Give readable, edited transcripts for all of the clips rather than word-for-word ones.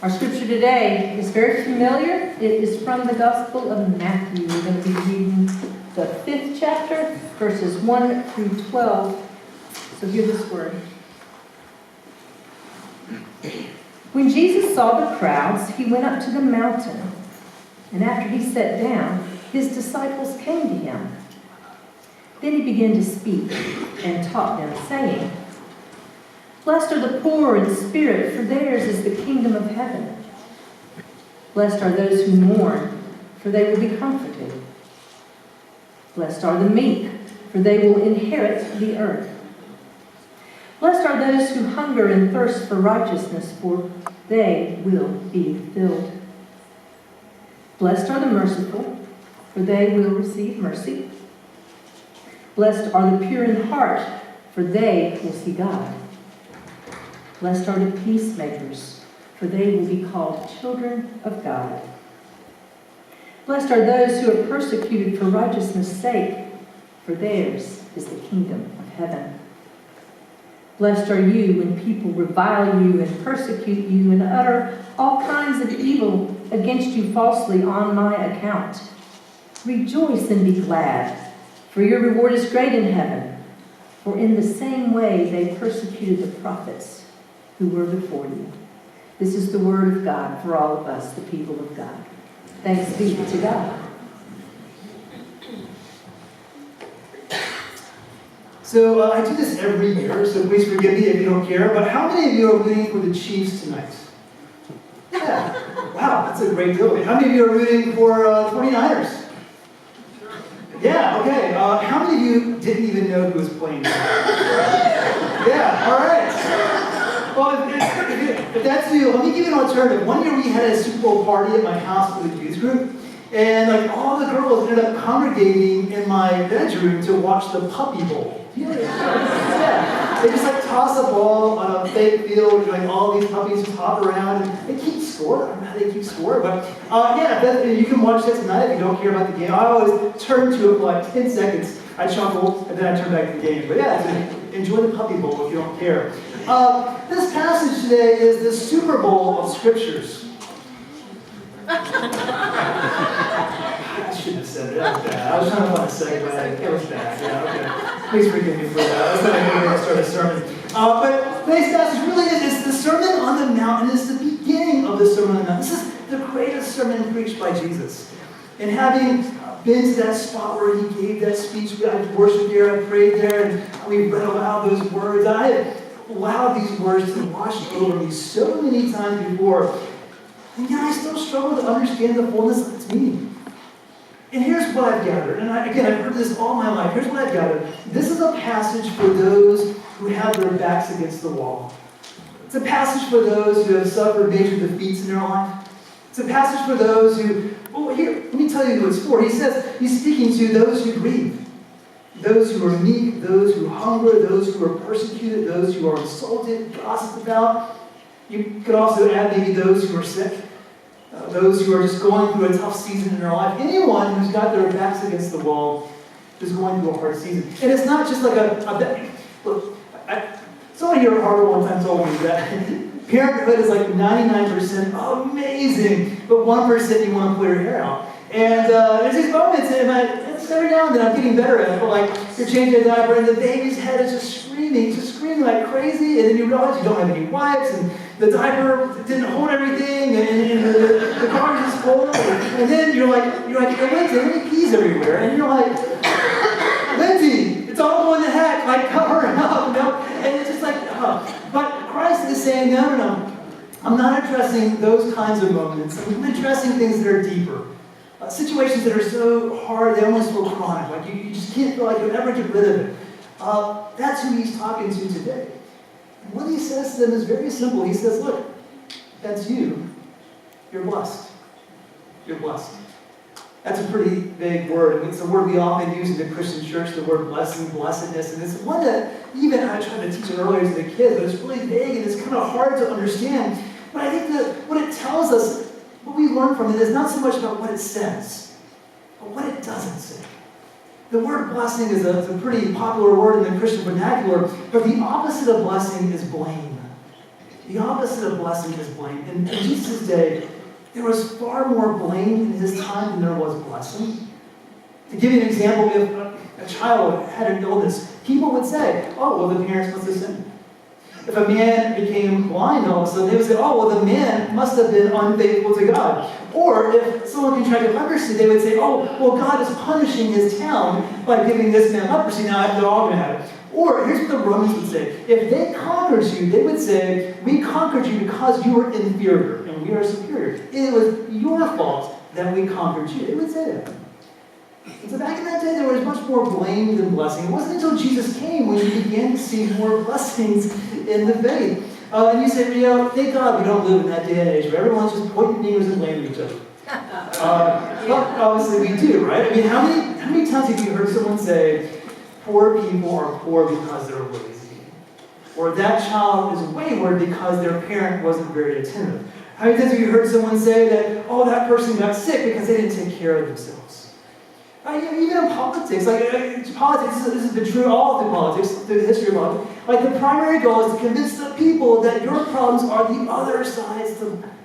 Our scripture today is very familiar. It is from the Gospel of Matthew. We're going to be reading the 5th chapter, verses 1 through 12. So hear this word. When Jesus saw the crowds, he went up to the mountain, and after he sat down, his disciples came to him. Then he began to speak and taught them, saying, "Blessed are the poor in spirit, for theirs is the kingdom of heaven. Blessed are those who mourn, for they will be comforted. Blessed are the meek, for they will inherit the earth. Blessed are those who hunger and thirst for righteousness, for they will be filled. Blessed are the merciful, for they will receive mercy. Blessed are the pure in heart, for they will see God. Blessed are the peacemakers, for they will be called children of God. Blessed are those who are persecuted for righteousness' sake, for theirs is the kingdom of heaven. Blessed are you when people revile you and persecute you and utter all kinds of evil against you falsely on my account. Rejoice and be glad, for your reward is great in heaven. For in the same way they persecuted the prophets who were before you." This is the word of God for all of us, the people of God. Thanks be to God. So I do this every year, so please forgive me if you don't care, but how many of you are rooting for the Chiefs tonight? Yeah. Wow, that's a great deal. How many of you are rooting for 49ers? Yeah, okay. How many of you didn't even know who was playing? Yeah, all right. Well, if that's you, let me give you an alternative. One year we had a Super Bowl party at my house with a youth group, and like all the girls ended up congregating in my bedroom to watch the Puppy Bowl. Yeah. They just like toss a ball on a fake field, and like all these puppies just hop around, and they keep score. I don't know how they keep score, but yeah, you can watch that tonight if you don't care about the game. I always turn to it for like 10 seconds. I chuckle, and then I turn back to the game. But yeah, so enjoy the Puppy Bowl if you don't care. This passage today is the Super Bowl of Scriptures. I shouldn't have said it. That was bad. I was trying to find a segue. It was bad. Yeah, okay. Please forgive me for that. I was going to start a sermon. But today's passage really is the Sermon on the Mount, and it's the beginning of the Sermon on the Mount. This is the greatest sermon preached by Jesus. And having been to that spot where he gave that speech, I worshiped there, I prayed there, and we read aloud those words. I have allowed these words to wash over me so many times before. And yet I still struggle to understand the fullness of its meaning. And here's what I've gathered. And I've heard this all my life. Here's what I've gathered. This is a passage for those who have their backs against the wall. It's a passage for those who have suffered major defeats in their life. It's a passage for those who, well, here, let me tell you who it's for. He says he's speaking to those who grieve, those who are meek, those who hunger, those who are persecuted, those who are insulted, gossiped about. You could also add maybe those who are sick. Those who are just going through a tough season in their life. Anyone who's got their backs against the wall is going through a hard season. And it's not just like look, someone here at Harvard one time told me that parenthood is like 99% amazing, but 1% you want to pull your hair out. And there's these moments, and every now and then I'm getting better at it, but like you're changing a diaper and the baby's head is just screaming like crazy, and then you realize you don't have any wipes, and the diaper didn't hold everything, and the car is full, and then you're like, Lindsay, and he pees everywhere, and you're like, Lindsay, it's all going to heck, like cover it up, you know? And it's just like, but Christ is saying, no, I'm not addressing those kinds of moments. I'm addressing things that are deeper. Situations that are so hard, they almost feel chronic, like you just can't feel like you'll ever get rid of it. That's who he's talking to today. And what he says to them is very simple. He says, look, that's you. You're blessed. You're blessed. That's a pretty big word. It's a word we often use in the Christian church, the word blessing, blessedness. And it's one that even I tried to teach it earlier to the kids, but it's really vague and it's kind of hard to understand. But I think that what it tells us, what we learn from it, is not so much about what it says, but what it doesn't say. The word blessing is a pretty popular word in the Christian vernacular, but the opposite of blessing is blame. The opposite of blessing is blame. In Jesus' day, there was far more blame in his time than there was blessing. To give you an example, if a child had an illness, people would say, oh, well, the parents must have sinned. If a man became blind all of a sudden, they would say, oh, well, the man must have been unfaithful to God. Or if someone contracted leprosy, they would say, oh, well, God is punishing his town by giving this man leprosy. Now they're all going to have it. Or here's what the Romans would say. If they conquered you, they would say, we conquered you because you were inferior and we are superior. It was your fault that we conquered you. They would say that. And so back in that day, there was much more blame than blessing. It wasn't until Jesus came when you began to see more blessings in the faith. And you say, thank God we don't live in that day and age where everyone's just pointing fingers and blaming each other. But obviously we do, right? I mean, how many times have you heard someone say, poor people are poor because they're lazy? Or that child is wayward because their parent wasn't very attentive? How many times have you heard someone say that, oh, that person got sick because they didn't take care of themselves? Even in politics, this has been true all through politics, through the history of politics. Like the primary goal is to convince the people that your problems are the other side's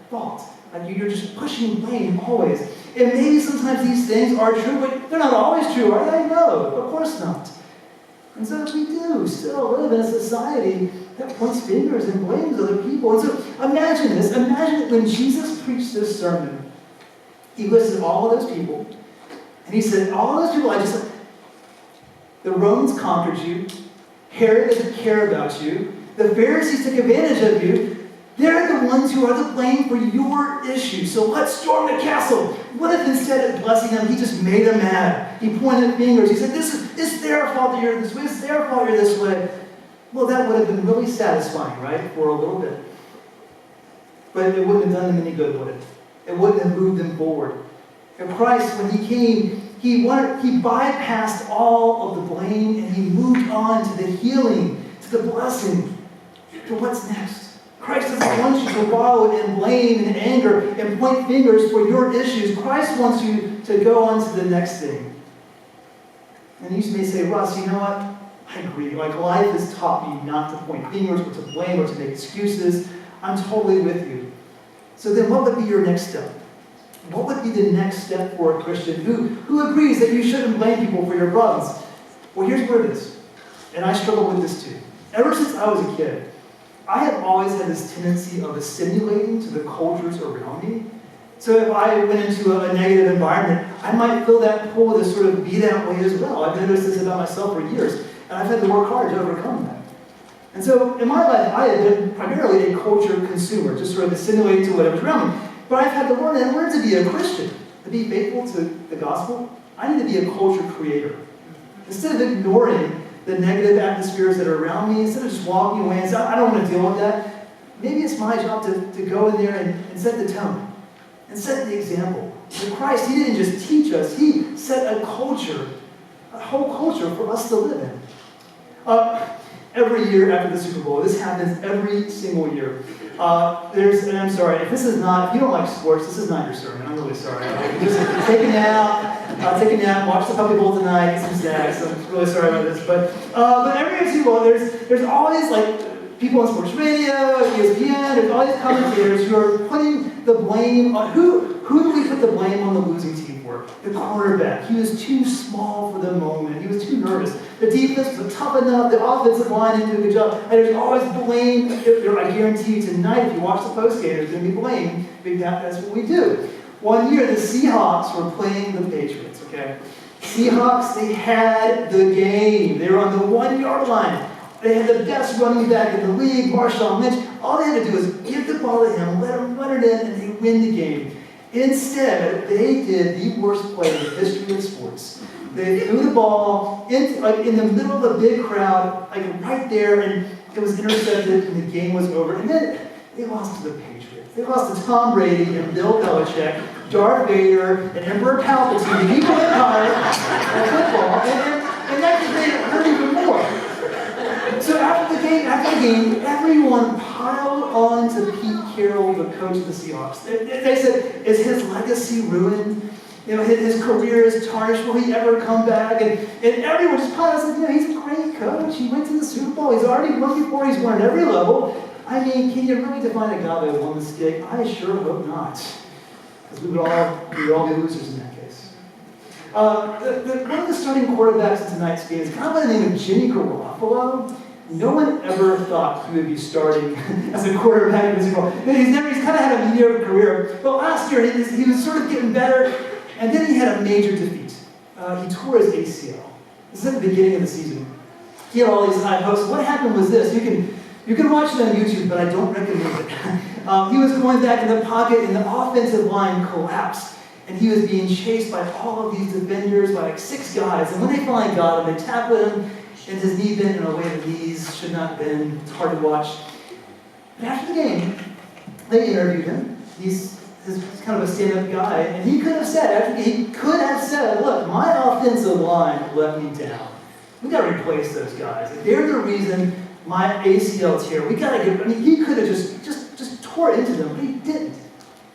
fault. Like you're just pushing blame always. And maybe sometimes these things are true, but they're not always true, are they? No, of course not. And so we do still live in a society that points fingers and blames other people. And so imagine this. Imagine that when Jesus preached this sermon, he listed all of those people. And he said, all those people, the Romans conquered you. Herod doesn't care about you. The Pharisees took advantage of you. They're the ones who are to blame for your issue. So let's storm the castle. What if instead of blessing them, he just made them mad? He pointed fingers. He said, it's their fault that you're this way. It's their fault you're this way. Well, that would have been really satisfying, right? For a little bit. But it wouldn't have done them any good, would it? It wouldn't have moved them forward. And Christ, when he came, he bypassed all of the blame and he moved on to the healing, to the blessing, to what's next. Christ doesn't want you to wallow in blame and anger and point fingers for your issues. Christ wants you to go on to the next thing. And you may say, Russ, you know what? I agree. Like life has taught me not to point fingers or to blame or to make excuses. I'm totally with you. So then what would be your next step? What would be the next step for a Christian who agrees that you shouldn't blame people for your problems? Well, here's what it is. And I struggle with this too. Ever since I was a kid, I have always had this tendency of assimilating to the cultures around me. So if I went into a negative environment, I might feel that pull to sort of be that way as well. I've noticed this about myself for years, and I've had to work hard to overcome that. And so in my life, I have been primarily a culture consumer, just sort of assimilating to whatever's around me. But I've had to learn that in order to be a Christian, to be faithful to the gospel, I need to be a culture creator. Instead of ignoring the negative atmospheres that are around me, instead of just walking away and saying, I don't want to deal with that, maybe it's my job to go in there and set the tone and set the example. And Christ, he didn't just teach us, he set a culture, a whole culture for us to live in. Every year after the Super Bowl, this happens every single year. And I'm sorry, if you don't like sports, this is not your sermon. I'm really sorry. Just take a nap, watch the Puppy Bowl tonight, get some snacks. I'm really sorry about this. But every year Super Bowl, there's always like people on sports radio, ESPN, there's all these commentators who are putting the blame on, who do we put the blame on the losing team for? The quarterback. He was too small for the moment. He was too nervous. The defense was tough enough. The offensive line didn't do a good job. And there's always blame. I guarantee you tonight, if you watch the postgame, there's going to be blame. That's what we do. One year, the Seahawks were playing the Patriots, okay? Seahawks, they had the game. They were on the 1-yard line. They had the best running back in the league, Marshawn Lynch. All they had to do was give the ball to him, let him run it in, and they win the game. Instead, they did the worst play in the history of sports. They threw the ball in the middle of a big crowd, right there, and it was intercepted, and the game was over. And then they lost to the Patriots. They lost to Tom Brady and Bill Belichick, Darth Vader, and Emperor Palpatine, the evil empire of football, and that just made it hurt even more. So after the game, everyone piled on to Pete Carroll, the coach of the Seahawks. They said, is his legacy ruined? His career is tarnished. Will he ever come back? And everyone just piled on and said, he's a great coach. He went to the Super Bowl. He's already won before. He's won at every level. I mean, can you really define a guy by one mistake? I sure hope not. Because we would all be losers in that case. One of the starting quarterbacks in tonight's game is kind of by the name of Jimmy Garoppolo. No one ever thought he would be starting as a quarterback in the Super Bowl. He's kind of had a mediocre career. But last year, he was sort of getting better, and then he had a major defeat. He tore his ACL. This is at the beginning of the season. He had all these high hopes. What happened was this. You can watch it on YouTube, but I don't recommend it. He was going back in the pocket, and the offensive line collapsed. And he was being chased by all of these defenders, by like 6 guys. And when they finally got him, they tackled him, and his knee bent in a way that knees should not bend. It's hard to watch. But after the game, they interviewed him. He's kind of a stand-up guy. And he could have said, look, my offensive line let me down. We got to replace those guys. They're the reason my ACL tear. We got to get. I mean, he could have just tore into them, but he didn't.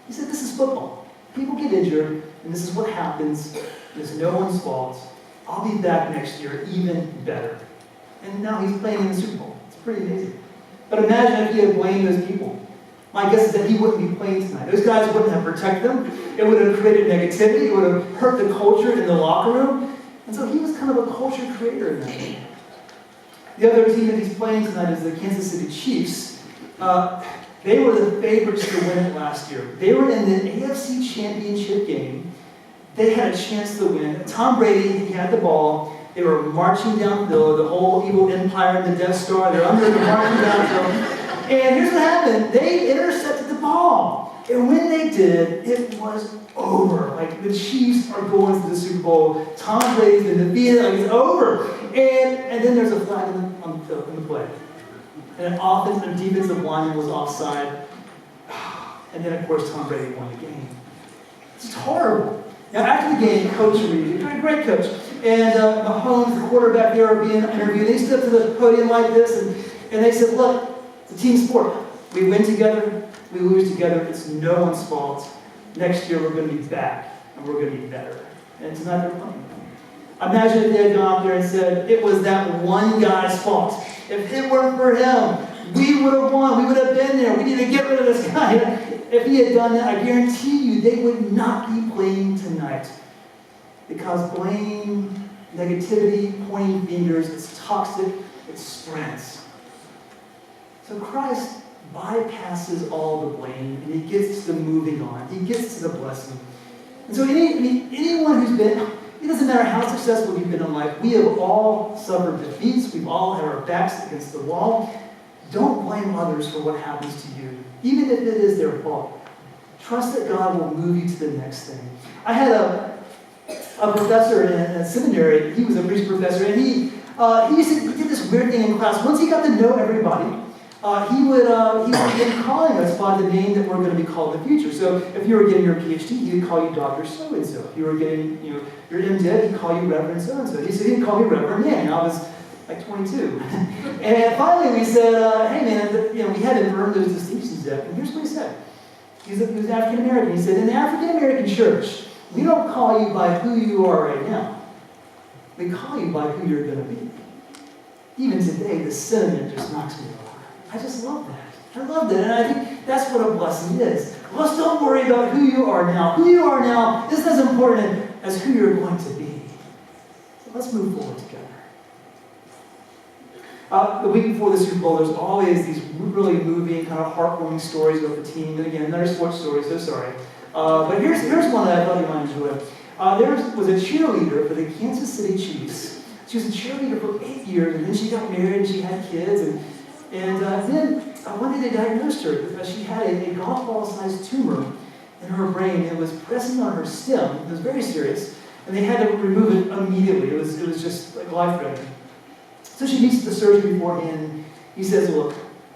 He said, "This is football. People get injured, and this is what happens. It's no one's fault. I'll be back next year, even better." And now he's playing in the Super Bowl. It's pretty amazing. But imagine if he had blamed those people. My guess is that he wouldn't be playing tonight. Those guys wouldn't have protected him. It would have created negativity. It would have hurt the culture in the locker room. And so he was kind of a culture creator in that game. The other team that he's playing tonight is the Kansas City Chiefs. They were the favorites to win it last year. They were in the AFC Championship game. They had a chance to win. Tom Brady, he had the ball. They were marching downhill, the whole evil empire and the Death Star. They're under the marching downhill. And here's what happened. They intercepted the ball. And when they did, it was over. Like, the Chiefs are going to the Super Bowl. Tom Brady's been defeated. Like, it's over. And then there's a flag on the play. And an offensive and defensive lineman was offside. And then, of course, Tom Brady won the game. It's horrible. Now, after the game, Coach Reed, a great coach, and Mahomes, the quarterback, they were being interviewed. They stood up to the podium like this, and they said, look, it's a team sport. We win together, we lose together. It's no one's fault. Next year, we're going to be back, and we're going to be better. And tonight, they're playing. Imagine if they had gone up there and said, it was that one guy's fault. If it weren't for him, we would have won. We would have been there. We need to get rid of this guy. If he had done that, I guarantee you they would not be playing tonight. Because blame, negativity, pointing fingers, it's toxic, it spreads. So Christ bypasses all the blame, and he gets to the moving on. He gets to the blessing. And so anyone who's been, it doesn't matter how successful you've been in life, we have all suffered defeats. We've all had our backs against the wall. Don't blame others for what happens to you, even if it is their fault. Trust that God will move you to the next thing. I had a professor in a seminary. He was a priest professor, and he did this weird thing in class. Once he got to know everybody, he would begin calling us by the name that we're going to be called in the future. So if you were getting your PhD, he would call you Dr. So-and-so. If you were getting your MDiv, he'd call you Reverend so-and-so. He said he'd call me Reverend Man. I was like 22. And finally we said, hey man, we hadn't earned those distinctions yet. And here's what he said. He was African American. He said, in the African American church, we don't call you by who you are right now. We call you by who you're going to be. Even today, the sentiment just knocks me over. I just love that. I love that. And I think that's what a blessing is. Let's don't worry about who you are now. Who you are now isn't as important as who you're going to be. So let's move forward together. The week before the Super Bowl, there's always these really moving, kind of heartwarming stories about the team. And again, another sports story, so sorry. But here's one that I thought you might enjoy. There was a cheerleader for the Kansas City Chiefs. She was a cheerleader for 8 years, and then she got married and she had kids. And then one day they diagnosed her because she had a golf ball-sized tumor in her brain. It was pressing on her stem. It was very serious. And they had to remove it immediately. It was just like life-threatening. So she meets the surgeon beforehand. He says, look,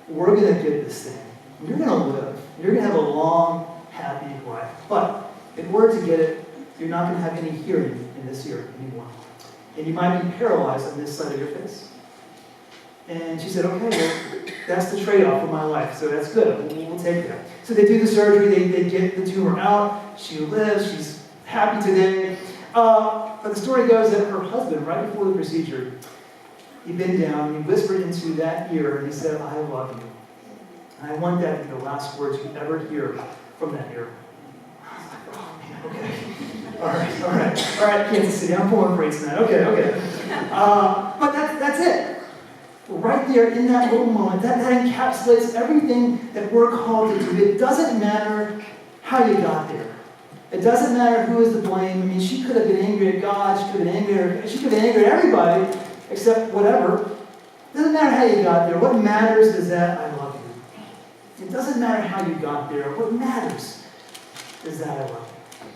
we're going to get this thing. You're going to live. You're going to have a long, happy life. But in order to get it, you're not going to have any hearing in this ear anymore. And you might be paralyzed on this side of your face. And she said, okay, well, that's the trade-off for my life, so that's good. We'll take that. So they do the surgery. They get the tumor out. She lives. She's happy today. But the story goes that her husband, right before the procedure, he bent down, he whispered into that ear, and he said, I love you. And I want that to be the last words you ever hear from that miracle. I was like, oh man, okay. All right, Kansas City, I'm pulling freight tonight. Okay. But that's it. Right there in that little moment, that encapsulates everything that we're called to do. It doesn't matter how you got there. It doesn't matter who is to blame. I mean, she could have been angry at God. She could have been angry at everybody, except whatever. It doesn't matter how you got there. What matters is that I love you. It doesn't matter how you got there. What matters is that I love you.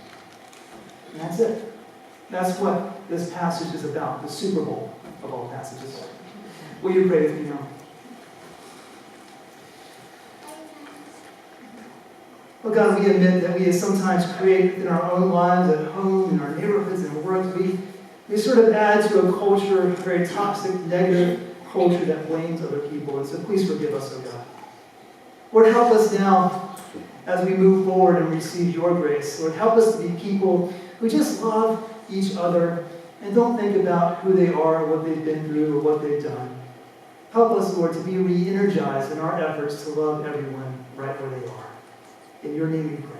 And that's it. That's what this passage is about, the Super Bowl of all passages. Will you pray with me now? Oh God, we admit that we sometimes create in our own lives, at home, in our neighborhoods, and work, we sort of add to a culture, a very toxic, negative culture that blames other people. And so please forgive us, oh God. Lord, help us now as we move forward and receive your grace. Lord, help us to be people who just love each other and don't think about who they are, what they've been through, or what they've done. Help us, Lord, to be re-energized in our efforts to love everyone right where they are. In your name we pray.